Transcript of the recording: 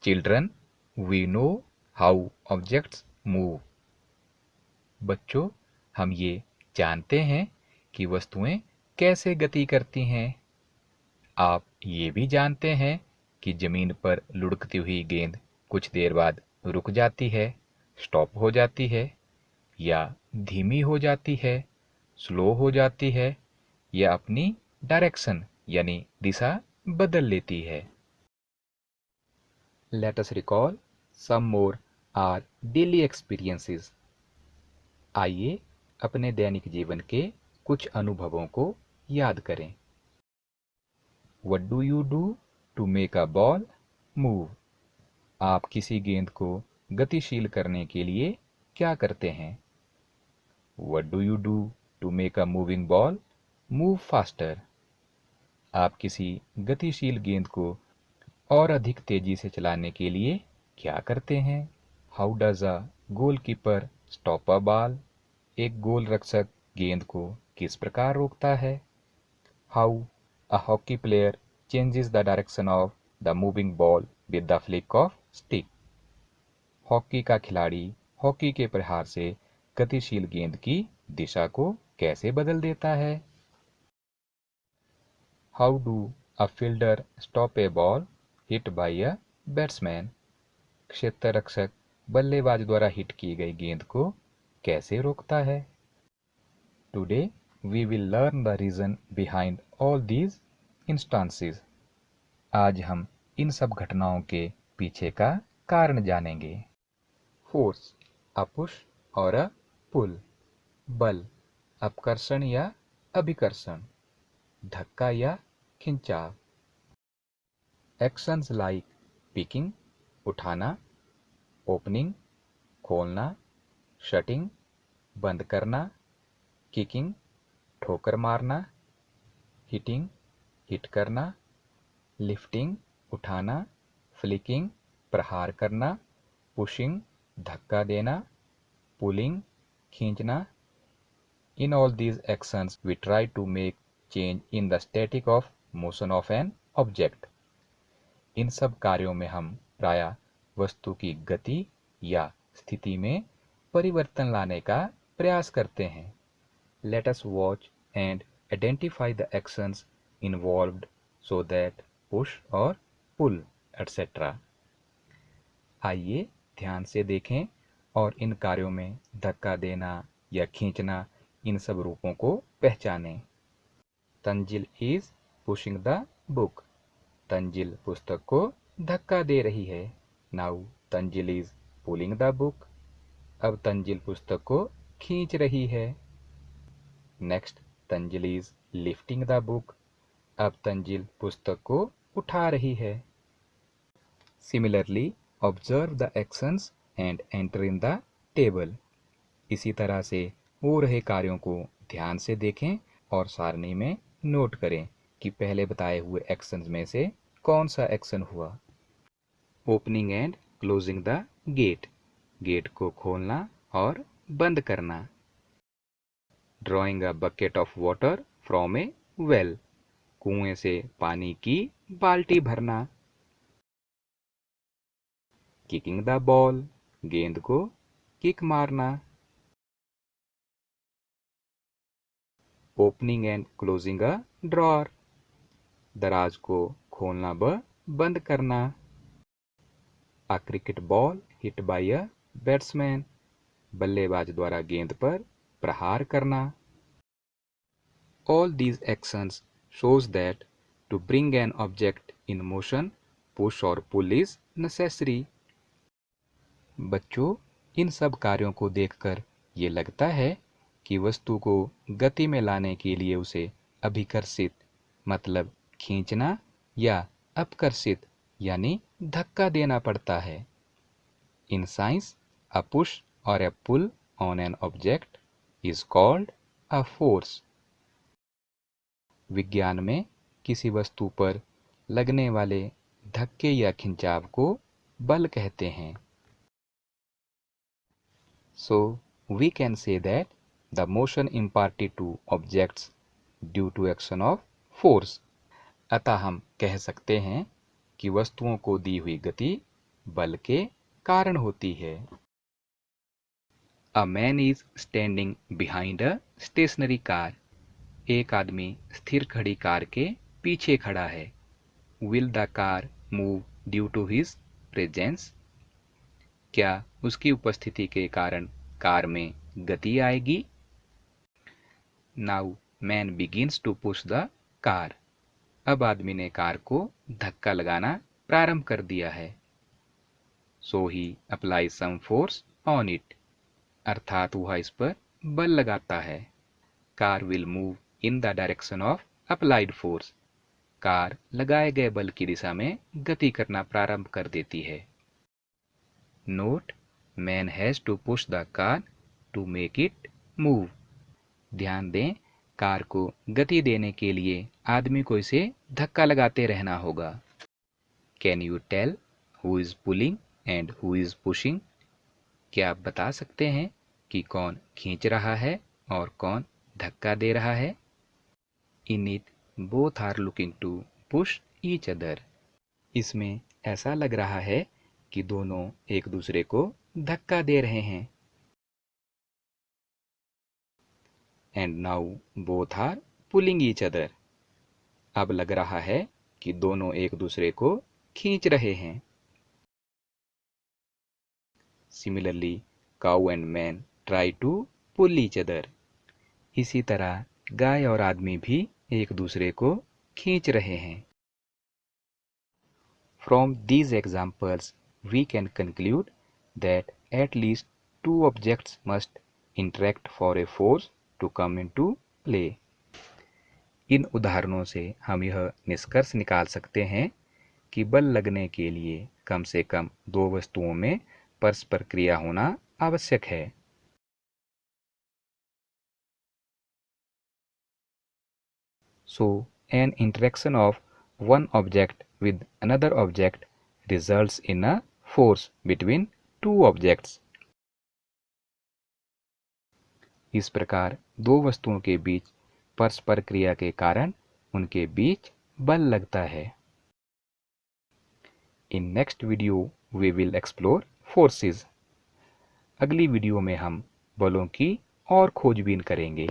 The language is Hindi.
Children, we know how objects move. बच्चों, हम ये जानते हैं कि वस्तुएं कैसे गति करती हैं। आप ये भी जानते हैं कि जमीन पर लुढ़कती हुई गेंद कुछ देर बाद रुक जाती है, स्टॉप हो जाती है, या धीमी हो जाती है, स्लो हो जाती है, या अपनी डायरेक्शन यानी दिशा बदल लेती है। Let us recall some more our daily experiences. आइए अपने दैनिक जीवन के कुछ अनुभवों को याद करें। What do you do to make a ball move? आप किसी गेंद को गतिशील करने के लिए क्या करते हैं? What do you do to make a moving ball move faster? आप किसी गतिशील गेंद को और अधिक तेजी से चलाने के लिए क्या करते हैं? How does a goalkeeper stop a ball? एक गोल रक्षक गेंद को किस प्रकार रोकता है? How a hockey player changes the direction of the moving ball with the flick of stick? Hockey का खिलाड़ी हॉकी के प्रहार से गतिशील गेंद की दिशा को कैसे बदल देता है? How do a fielder stop A ball hit by a batsman? क्षेत्र रक्षक बल्लेबाज द्वारा हिट की गई गेंद को कैसे रोकता है? Today we will learn the reason behind all these instances. आज हम इन सब घटनाओं के पीछे का कारण जानेंगे। फोर्स, अ पुश और अ पुल। बल, अपकर्षण या अभिकर्षण, धक्का या खिंचाव। एक्शंस लाइक पिकिंग, उठाना, ओपनिंग, खोलना, शटिंग, बंद करना, किकिंग, ठोकर मारना, हिटिंग, हिट करना, लिफ्टिंग, उठाना, फ्लिकिंग, प्रहार करना, पुशिंग, धक्का देना, पुलिंग, खींचना। In all these actions we try to make change in the static of motion of an object. इन सब कार्यों में हम प्रायः वस्तु की गति या स्थिति में परिवर्तन लाने का प्रयास करते हैं। Let us watch and identify the actions involved so that push or pull etc. आइए ध्यान से देखें और इन कार्यों में धक्का देना या खींचना इन सब रूपों को पहचानें। Tanzil is pushing the book. Tanzil पुस्तक को धक्का दे रही है। Now Tanzil is pulling the book. अब तंजिल पुस्तक को खींच रही है। Next, Tanzil is lifting the book. अब तंजिल पुस्तक को उठा रही है। Similarly observe the actions and enter in the table. इसी तरह से हो रहे कार्यों को ध्यान से देखें और सारणी में नोट करें कि पहले बताए हुए एक्शंस में से कौन सा एक्शन हुआ। Opening and closing the gate. Gate को खोलना और बंद करना। Drawing a bucket of water from a well. कुएं से पानी की बाल्टी भरना। Kicking the ball. गेंद को किक मारना। Opening and closing a drawer. दराज को खोलना व बंद करना। A cricket ball hit by a batsman. बल्लेबाज द्वारा गेंद पर प्रहार करना। All these actions shows that to bring an object in motion, push or pull is necessary. बच्चों, इन सब कार्यों को देखकर ये लगता है कि वस्तु को गति में लाने के लिए उसे अभिकर्षित मतलब खींचना या अपकर्षित यानी धक्का देना पड़ता है। In science, a push or a pull on an object is called a force. विज्ञान में किसी वस्तु पर लगने वाले धक्के या खिंचाव को बल कहते हैं। So we can say that the motion imparted to objects due to action of force. अतः हम कह सकते हैं कि वस्तुओं को दी हुई गति बल के कारण होती है। A man is standing behind a stationary car. एक आदमी स्थिर खड़ी कार के पीछे खड़ा है। Will the car move due to his presence. क्या उसकी उपस्थिति के कारण कार में गति आएगी? Now man begins to push the car. अब आदमी ने कार को धक्का लगाना प्रारंभ कर दिया है। So he apply some force on it. अर्थात वह इस पर बल लगाता है। Car will move in the direction of applied force. Car लगाए गए बल की दिशा में गति करना प्रारंभ कर देती है। Note, man has to push the car to make it move. ध्यान दें, कार को गति देने के लिए आदमी को इसे धक्का लगाते रहना होगा। Can you tell who is pulling and who is pushing? क्या आप बता सकते हैं कि कौन खींच रहा है और कौन धक्का दे रहा है? In it both are looking to push each other. इसमें ऐसा लग रहा है कि दोनों एक दूसरे को धक्का दे रहे हैं। And now both are pulling each other. अब लग रहा है कि दोनों एक दूसरे को खींच रहे हैं। Similarly cow and man try to pull each other. इसी तरह गाय और आदमी भी एक दूसरे को खींच रहे हैं। From these examples, we can conclude that at least two objects must interact for a force to come into play. इन उदाहरणों से हम यह निष्कर्ष निकाल सकते हैं कि बल लगने के लिए कम से कम दो वस्तुओं में परस्पर क्रिया होना आवश्यक है। So, an interaction of one object with another object results in a force between two objects. इस प्रकार दो वस्तुओं के बीच परस्पर क्रिया के कारण उनके बीच बल लगता है। In next video we will explore forces. अगली वीडियो में हम बलों की और खोजबीन करेंगे।